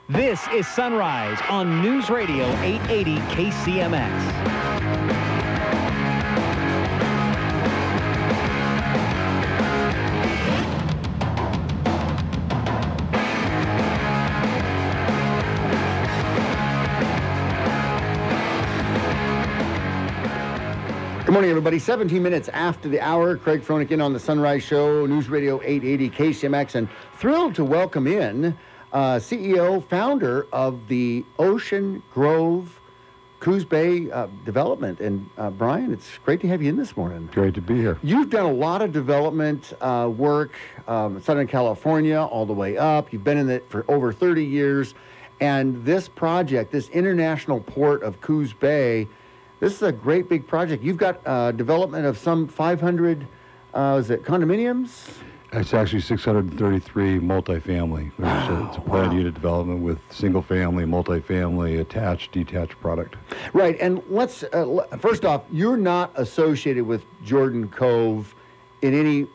This is Sunrise on News Radio 880 KCMX. Good morning, everybody. 17 minutes after the hour. Craig Froelich in on the Sunrise Show, News Radio 880 KCMX, and thrilled to welcome in CEO, founder of the Ocean Grove Coos Bay development. And Brian, it's great to have you in this morning. Great to be here. You've done a lot of development work, Southern California, all the way up. You've been in it for over 30 years. And this project, this international port of Coos Bay, this is a great big project. You've got development of some 500, is it condominiums? It's actually 633 multifamily. Wow, it's a planned unit development with single-family, multifamily, attached, detached product. Right, and let's, first off, you're not associated with Jordan Cove in any,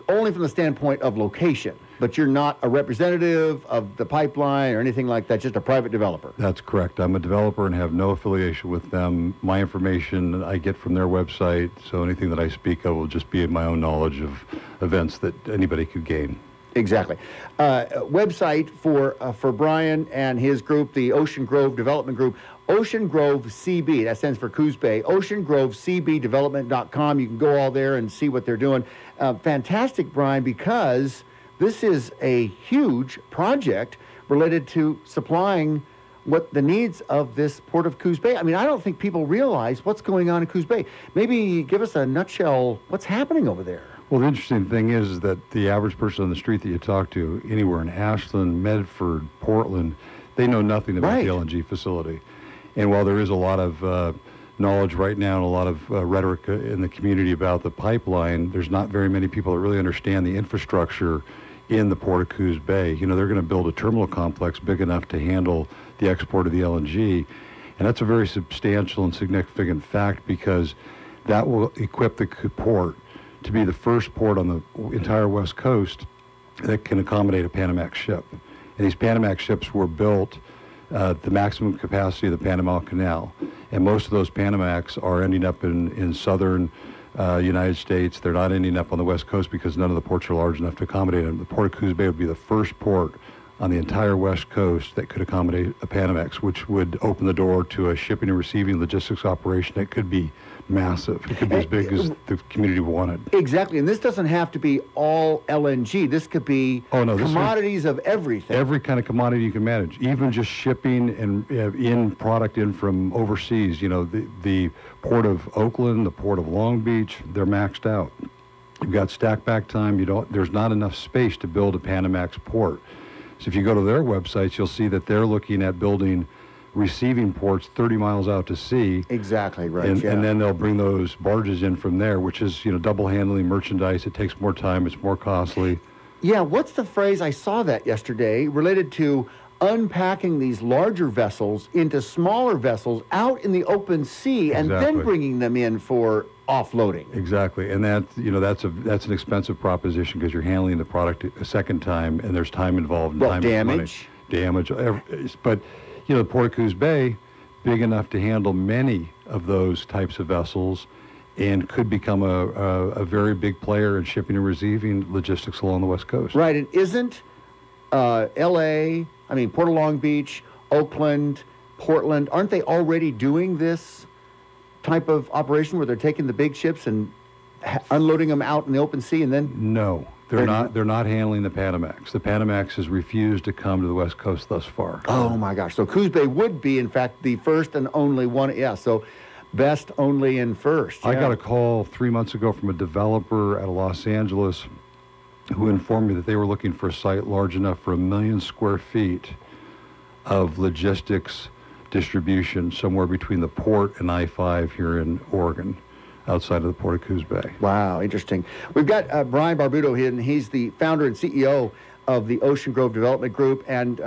only from the standpoint of location, but you're not a representative of the pipeline or anything like that, just a private developer. That's correct. I'm a developer and have no affiliation with them. My information I get from their website, so anything that I speak of will just be in my own knowledge of events that anybody could gain. Exactly. Website for Brian and his group, the Ocean Grove Development Group, Ocean Grove CB, that stands for Coos Bay, oceangrovecbdevelopment.com. You can go all there and see what they're doing. Fantastic, Brian, because this is a huge project related to supplying what the needs of this port of Coos Bay. I don't think people realize what's going on in Coos Bay. Maybe give us a nutshell, what's happening over there? Well, the interesting thing is that the average person on the street that you talk to, anywhere in Ashland, Medford, Portland, they know nothing about the LNG facility. And while there is a lot of knowledge right now and a lot of rhetoric in the community about the pipeline, there's not very many people that really understand the infrastructure in the port of Coos Bay. They're going to build a terminal complex big enough to handle the export of the LNG. And that's a very substantial and significant fact because that will equip the port to be the first port on the entire West Coast that can accommodate a Panamax ship. And these Panamax ships were built the maximum capacity of the Panama Canal. And most of those Panamax are ending up in southern United States. They're not ending up on the West Coast because none of the ports are large enough to accommodate them. The port of Coos Bay would be the first port on the entire West Coast that could accommodate a Panamax, which would open the door to a shipping and receiving logistics operation that could be massive. It could be as big as the community wanted. Exactly, and this doesn't have to be all LNG. This could be commodities of everything. Every kind of commodity you can manage, even just shipping and in product in from overseas. The port of Oakland, the port of Long Beach, they're maxed out. You've got stack back time. There's not enough space to build a Panamax port. So if you go to their websites, you'll see that they're looking at building receiving ports 30 miles out to sea. Exactly, right. And then they'll bring those barges in from there, which is, double handling merchandise. It takes more time. It's more costly. Yeah, what's the phrase? I saw that yesterday related to unpacking these larger vessels into smaller vessels out in the open sea and then bringing them in for offloading. Exactly, and that's an expensive proposition because you're handling the product a second time, and there's time involved. And damage. But the Port of Coos Bay, big enough to handle many of those types of vessels, and could become a very big player in shipping and receiving logistics along the West Coast. Right, and isn't L.A., Port of Long Beach, Oakland, Portland, aren't they already doing this type of operation where they're taking the big ships and unloading them out in the open sea and then? No, they're not. They're not handling the Panamax. The Panamax has refused to come to the West Coast thus far. Oh my gosh! So Coos Bay would be, in fact, the first and only one. Yeah. So best, only, and first. Yeah. I got a call 3 months ago from a developer out of Los Angeles who informed me that they were looking for a site large enough for 1 million square feet of logistics distribution somewhere between the port and I-5 here in Oregon, outside of the Port of Coos Bay. Wow, interesting. We've got Brian Barbuto here, and he's the founder and CEO of the Ocean Grove Development Group. And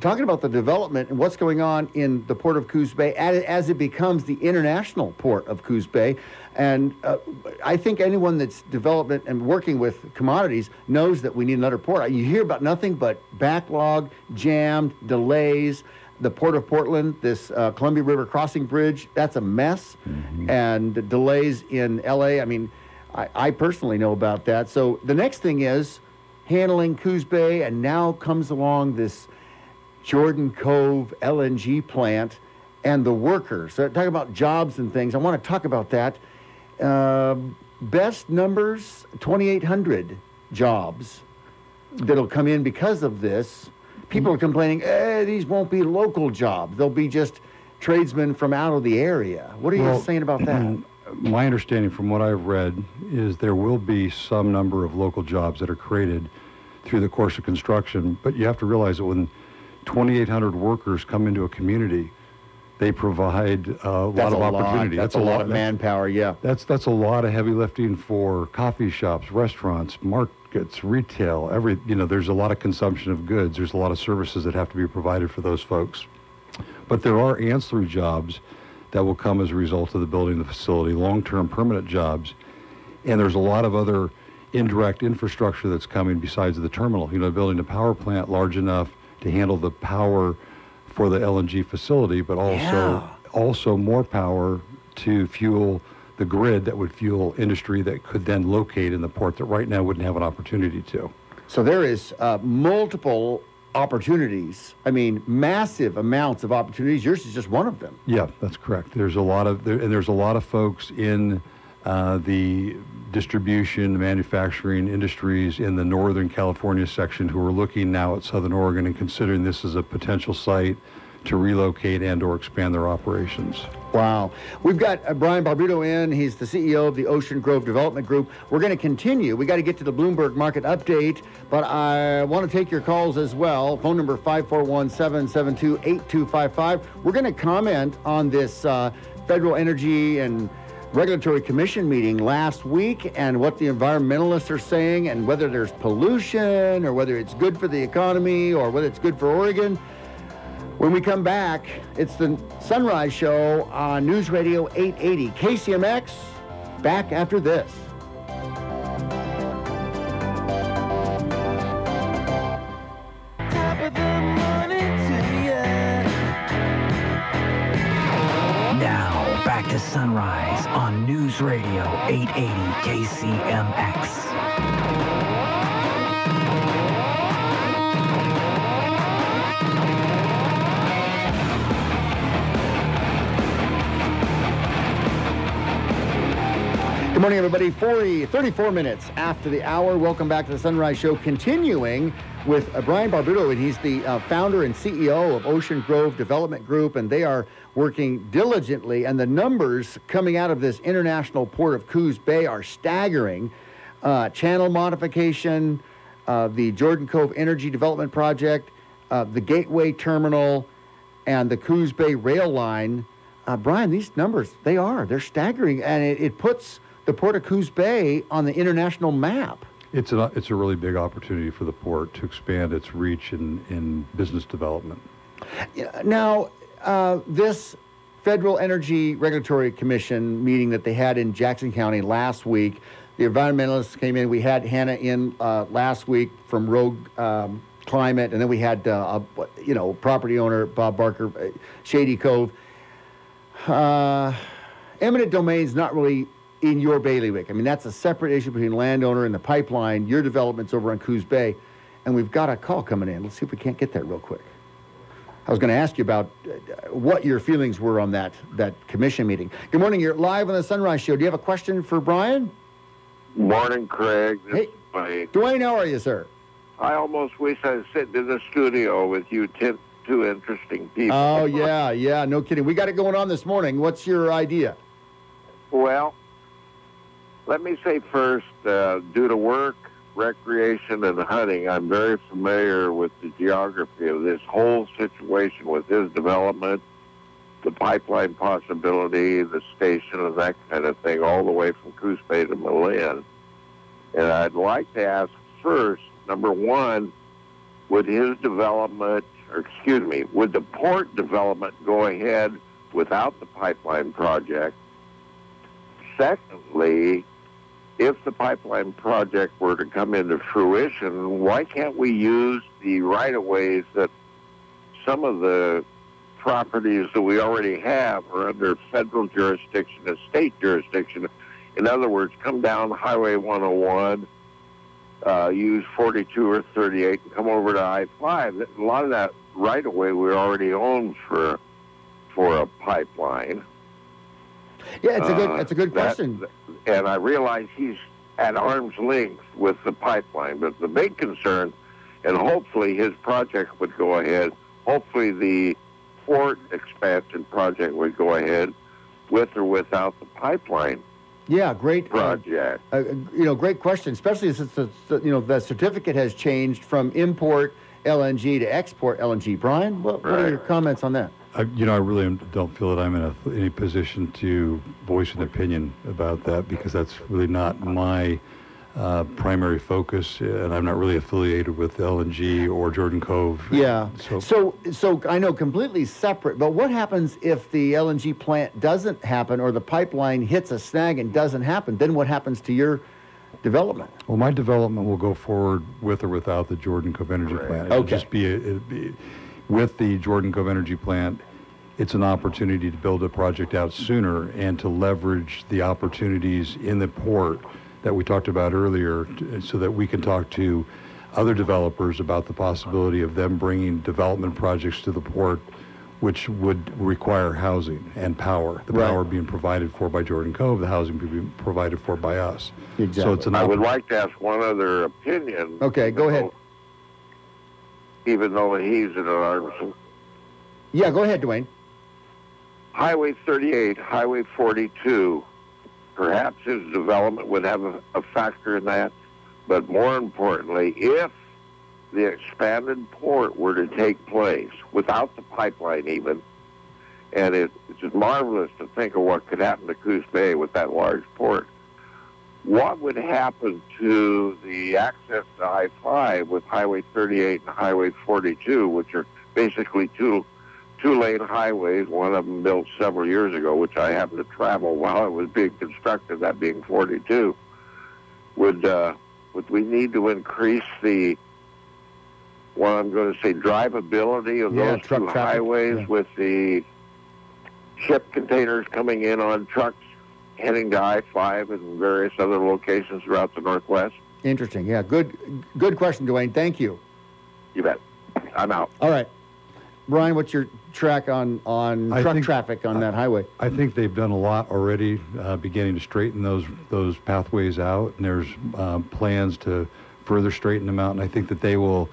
talking about the development and what's going on in the port of Coos Bay as it becomes the international port of Coos Bay. And I think anyone that's development and working with commodities knows that we need another port. You hear about nothing but backlog, jammed, delays. The Port of Portland, this Columbia River Crossing Bridge, that's a mess. Mm-hmm. And delays in L.A., I mean, I personally know about that. So the next thing is handling Coos Bay, and now comes along this Jordan Cove LNG plant and the workers. So talk about jobs and things. I want to talk about that. Best numbers, 2,800 jobs that'll come in because of this. People are complaining, these won't be local jobs. They'll be just tradesmen from out of the area. What are you saying about that? My understanding from what I've read is there will be some number of local jobs that are created through the course of construction, but you have to realize that when 2,800 workers come into a community, they provide a lot of opportunity. That's a lot of manpower, yeah. That's a lot of heavy lifting for coffee shops, restaurants, markets, retail, there's a lot of consumption of goods. There's a lot of services that have to be provided for those folks. But there are ancillary jobs that will come as a result of the building of the facility, long-term permanent jobs. And there's a lot of other indirect infrastructure that's coming besides the terminal. building a power plant large enough to handle the power for the LNG facility, but also more power to fuel the grid that would fuel industry that could then locate in the port that right now wouldn't have an opportunity to. So there is multiple opportunities. I mean, massive amounts of opportunities. Yours is just one of them. Yeah, that's correct. There's a lot of folks in the distribution, manufacturing industries in the Northern California section who are looking now at Southern Oregon and considering this as a potential site to relocate and or expand their operations. Wow. We've got Brian Barbuto in. He's the CEO of the Ocean Grove Development Group. We're going to continue. We got to get to the Bloomberg Market Update, but I want to take your calls as well. Phone number 541-772-8255. We're going to comment on this Federal Energy and Regulatory Commission meeting last week and what the environmentalists are saying and whether there's pollution or whether it's good for the economy or whether it's good for Oregon. When we come back, it's the Sunrise Show on News Radio 880 KCMX. Back after this. Top of the morning to ya. Now, back to Sunrise on News Radio 880 KCMX. Good morning, everybody. 34 minutes after the hour. Welcome back to the Sunrise Show, continuing with Brian Barbuto, and he's the founder and CEO of Ocean Grove Development Group, and they are working diligently, and the numbers coming out of this international port of Coos Bay are staggering. Channel modification, the Jordan Cove Energy Development Project, the Gateway Terminal, and the Coos Bay Rail Line. Brian, these numbers, they're staggering, and it puts the Port of Coos Bay on the international map. It's a really big opportunity for the port to expand its reach in business development. Now, this Federal Energy Regulatory Commission meeting that they had in Jackson County last week, the environmentalists came in. We had Hannah in last week from Rogue Climate, and then we had property owner Bob Barker, Shady Cove. Eminent domain's not really in your bailiwick. I mean, that's a separate issue between landowner and the pipeline. Your development's over on Coos Bay, and we've got a call coming in. Let's see if we can't get that real quick. I was going to ask you about what your feelings were on that commission meeting. Good morning. You're live on the Sunrise Show. Do you have a question for Brian? Morning, Craig. Hey, Dwayne, how are you, sir? I almost wish I was sitting in the studio with you two interesting people. Oh, yeah, no kidding. We got it going on this morning. What's your idea? Well, let me say first, due to work, recreation, and hunting, I'm very familiar with the geography of this whole situation with his development, the pipeline possibility, the station, and that kind of thing, all the way from Coos Bay to Malin. And I'd like to ask first, number one, would his development would the port development go ahead without the pipeline project? Secondly, if the pipeline project were to come into fruition, why can't we use the right-of-ways that some of the properties that we already have are under federal jurisdiction and state jurisdiction? In other words, come down Highway 101, use 42 or 38, and come over to I-5. A lot of that right-of-way we already own for a pipeline. Yeah, it's a good question. And I realize he's at arm's length with the pipeline, but the big concern, and hopefully his project would go ahead, hopefully the port expansion project would go ahead with or without the pipeline. Yeah, great project. Great question, especially since the certificate has changed from import LNG to export LNG. Brian, what are your comments on that? I really don't feel that I'm in any position to voice an opinion about that, because that's really not my primary focus, and I'm not really affiliated with LNG or Jordan Cove. Yeah. So I know completely separate, but what happens if the LNG plant doesn't happen, or the pipeline hits a snag and doesn't happen? Then what happens to your development? Well, my development will go forward with or without the Jordan Cove Energy Plant. It'll just be with the Jordan Cove Energy Plant. It's an opportunity to build a project out sooner and to leverage the opportunities in the port that we talked about earlier, so that we can talk to other developers about the possibility of them bringing development projects to the port, which would require housing and power. The power being provided for by Jordan Cove, the housing being provided for by us. Exactly. So it's I would like to ask one other opinion. Okay, go ahead. Even though he's in an arms. Yeah, go ahead, Dwayne. Highway 38, Highway 42, perhaps his development would have a factor in that. But more importantly, if the expanded port were to take place without the pipeline even, and it's just marvelous to think of what could happen to Coos Bay with that large port, what would happen to the access to I-5 with Highway 38 and Highway 42, which are basically two-lane highways, one of them built several years ago, which I happened to travel while it was being constructed, that being 42. Would we need to increase the, what I'm going to say, drivability of those two highways with the ship containers coming in on trucks heading to I-5 and various other locations throughout the Northwest? Interesting. Yeah, good question, Dwayne. Thank you. You bet. I'm out. All right. Brian, what's your track on truck traffic on that highway? I think they've done a lot already, beginning to straighten those pathways out, and there's plans to further straighten them out, and I think that they will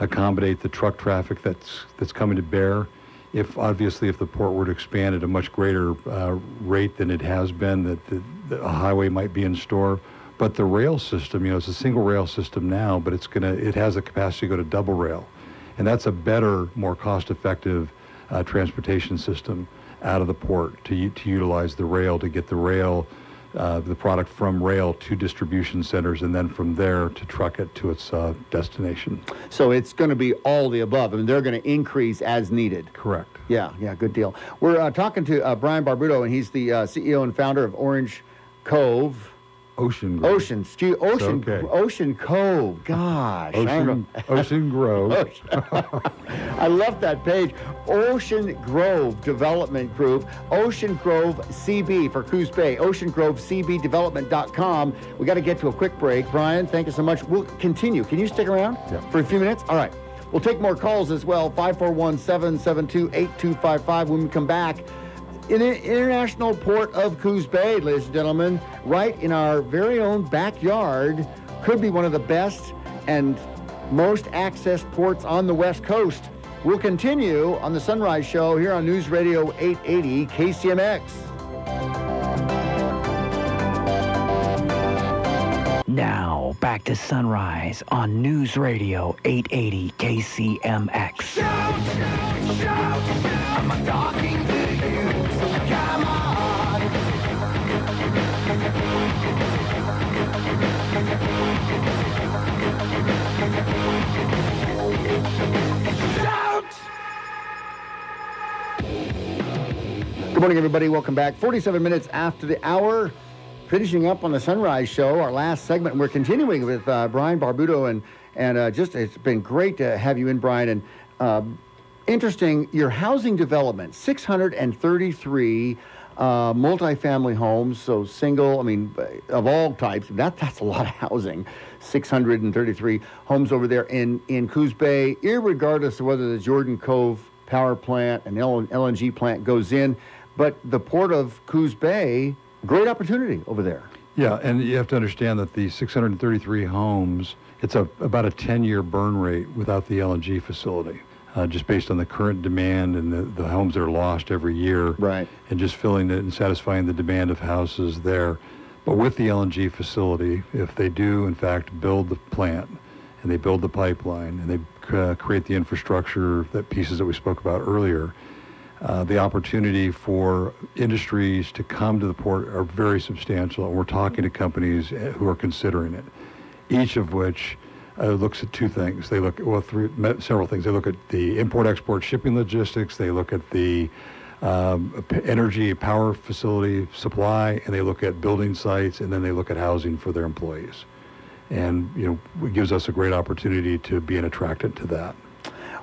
accommodate the truck traffic that's coming to bear. If the port were to expand at a much greater rate than it has been, that a highway might be in store. But the rail system, it's a single rail system now, but it has a capacity to go to double rail. And that's a better, more cost-effective transportation system out of the port to utilize the rail, to get the product from rail to distribution centers, and then from there to truck it to its destination. So it's going to be all the above. I mean, they're going to increase as needed. Correct. Yeah, good deal. We're talking to Brian Barbuto, and he's the CEO and founder of Orange Cove. Ocean Grove. Ocean Cove. Gosh. Ocean Grove. I love that page. Ocean Grove Development Group. Ocean Grove CB for Coos Bay. OceanGroveCBDevelopment.com. We got to get to a quick break. Brian, thank you so much. We'll continue. Can you stick around for a few minutes? All right. We'll take more calls as well. 541-772-8255 when we come back. In the international port of Coos Bay, ladies and gentlemen, right in our very own backyard, could be one of the best and most accessed ports on the West Coast. We'll continue on the Sunrise Show here on News Radio 880 KCMX. Now, back to Sunrise on News Radio 880 KCMX. Shout, shout, shout, I'm talking to you, so come on. Shout, Good morning, everybody. Welcome back. 47 minutes after the hour, finishing up on the Sunrise Show, our last segment. And we're continuing with Brian Barbuto, and just it's been great to have you in, Brian. And interesting, your housing development, 633 multifamily homes, so single, I mean, of all types. That's a lot of housing. 633 homes over there in Coos Bay, irregardless of whether the Jordan Cove power plant and LNG plant goes in. But the port of Coos Bay, great opportunity over there. Yeah, and you have to understand that the 633 homes, it's about a 10-year burn rate without the LNG facility. Just based on the current demand and the homes that are lost every year. Right. And just filling it and satisfying the demand of houses there. But with the LNG facility, if they do, in fact, build the plant and they build the pipeline and they create the infrastructure, that pieces that we spoke about earlier, the opportunity for industries to come to the port are very substantial. And we're talking to companies who are considering it, each of which looks at two things. They look at several things. They look at the import-export shipping logistics. They look at the energy power facility supply, and they look at building sites, and then they look at housing for their employees. And it gives us a great opportunity to be an attractant to that.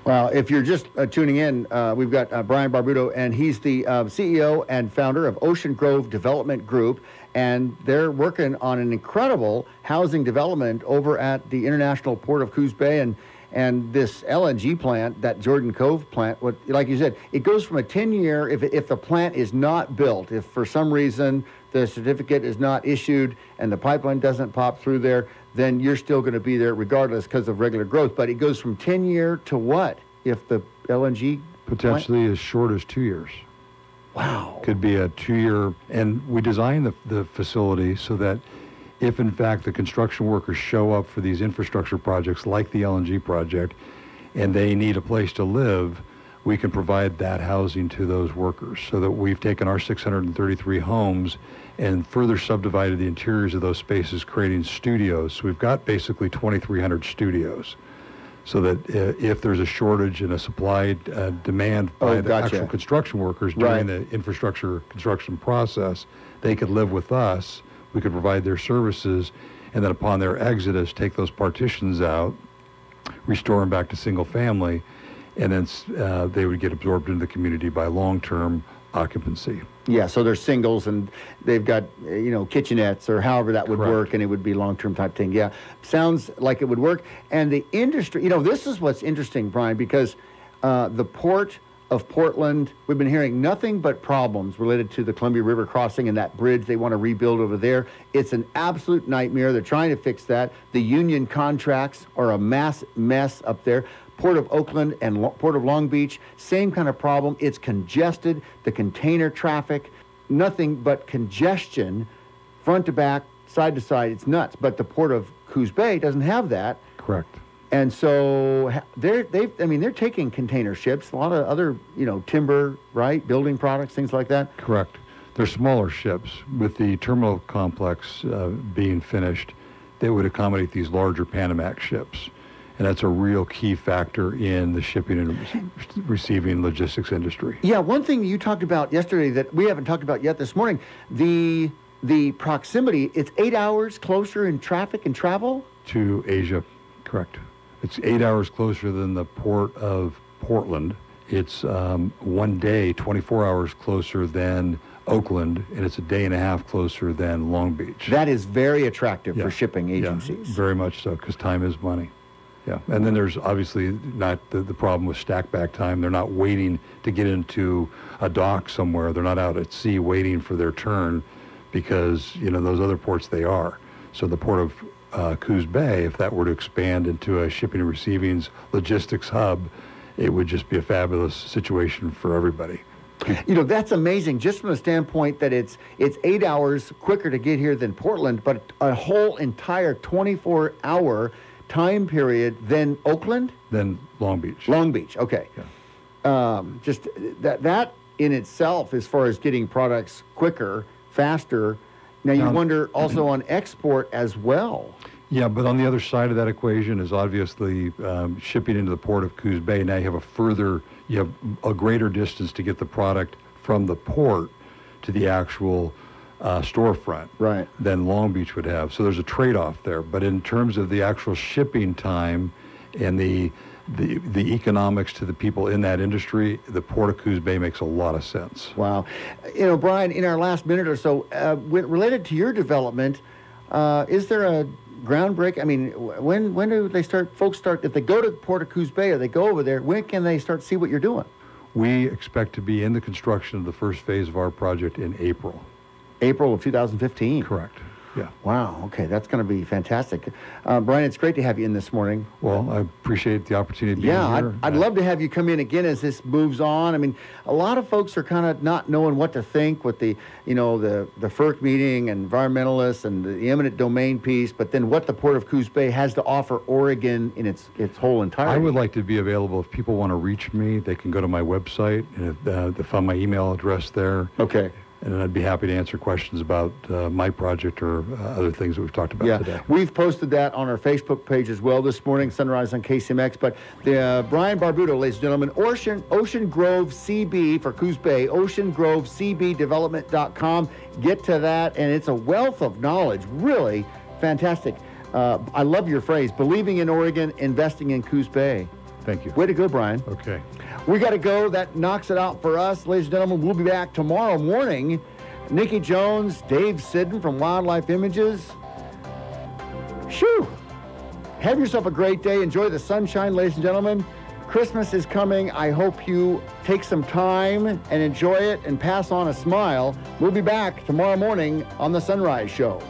Well, if you're just tuning in, we've got Brian Barbuto, and he's the CEO and founder of Ocean Grove Development Group, and they're working on an incredible housing development over at the International Port of Coos Bay, and this LNG plant, that Jordan Cove plant, like you said, it goes from a 10-year, if the plant is not built, if for some reason the certificate is not issued and the pipeline doesn't pop through there, then you're still going to be there regardless because of regular growth. But it goes from 10-year to what if the LNG potentially as short as 2 years. Wow. Could be a 2-year. And we designed the facility so that if, in fact, the construction workers show up for these infrastructure projects like the LNG project and they need a place to live, we can provide that housing to those workers. So that we've taken our 633 homes and further subdivided the interiors of those spaces, creating studios. So we've got basically 2,300 studios. So that if there's a shortage and a supply demand by the actual construction workers during the infrastructure construction process, they could live with us. We could provide their services, and then upon their exodus, take those partitions out, restore them back to single family, and then they would get absorbed into the community by long-term occupancy. Yeah, so they're singles and they've got, kitchenettes or however that would work, and it would be long-term type thing. Yeah, sounds like it would work. And the industry, this is what's interesting, Brian, because the port of Portland, we've been hearing nothing but problems related to the Columbia River crossing and that bridge they want to rebuild over there. It's an absolute nightmare. They're trying to fix that. The union contracts are a mass mess up there. Port of Oakland and Port of Long Beach, same kind of problem. It's congested. The container traffic, nothing but congestion, front to back, side to side. It's nuts. But the Port of Coos Bay doesn't have that. Correct. And so they're taking container ships, a lot of other, timber, right, building products, things like that. Correct. They're smaller ships. With the terminal complex being finished, they would accommodate these larger Panamax ships. And that's a real key factor in the shipping and receiving logistics industry. Yeah, one thing you talked about yesterday that we haven't talked about yet this morning, the proximity, it's 8 hours closer in traffic and travel? To Asia, correct. It's 8 hours closer than the port of Portland. It's 1 day, 24 hours closer than Oakland, and it's a day and a half closer than Long Beach. That is very attractive for shipping agencies. Yeah, very much so, because time is money. Yeah, and then there's obviously not the problem with stack back time. They're not waiting to get into a dock somewhere. They're not out at sea waiting for their turn because, those other ports they are. So the port of Coos Bay, if that were to expand into a shipping and receiving logistics hub, it would just be a fabulous situation for everybody. That's amazing, just from the standpoint that it's 8 hours quicker to get here than Portland, but a whole entire 24-hour time period than Oakland? Than Long Beach. Long Beach, okay. Yeah. Just that in itself, as far as getting products quicker, faster. Now you wonder also on export as well. Yeah, but on the other side of that equation is obviously shipping into the port of Coos Bay. Now you have a greater distance to get the product from the port to the actual storefront Right. than Long Beach would have. So there's a trade-off there. But in terms of the actual shipping time and the economics to the people in that industry, the Port of Coos Bay makes a lot of sense. Wow. You know, Brian, in our last minute or so, related to your development, is there a groundbreak? I mean, when do they folks start, if they go to Port of Coos Bay or they go over there, when can they start to see what you're doing? We expect to be in the construction of the first phase of our project in April. April of 2015? Correct. Yeah. Wow. Okay, that's going to be fantastic. Brian, it's great to have you in this morning. Well, I appreciate the opportunity to be Yeah, here. I'd love to have you come in again as this moves on. I mean, a lot of folks are kind of not knowing what to think with the FERC meeting and environmentalists and the eminent domain piece, but then what the Port of Coos Bay has to offer Oregon in its whole entirety. I would like to be available. If people want to reach me, they can go to my website and they find my email address there. Okay. And I'd be happy to answer questions about my project or other things that we've talked about today. We've posted that on our Facebook page as well this morning, Sunrise on KCMX. But Brian Barbuto, ladies and gentlemen, Ocean Grove CB for Coos Bay, oceangrovecbdevelopment.com. Get to that, and it's a wealth of knowledge. Really fantastic. I love your phrase, believing in Oregon, investing in Coos Bay. Thank you. Way to go, Brian. Okay. We got to go. That knocks it out for us. Ladies and gentlemen, we'll be back tomorrow morning. Nikki Jones, Dave Sidden from Wildlife Images. Shoo! Have yourself a great day. Enjoy the sunshine, ladies and gentlemen. Christmas is coming. I hope you take some time and enjoy it and pass on a smile. We'll be back tomorrow morning on The Sunrise Show.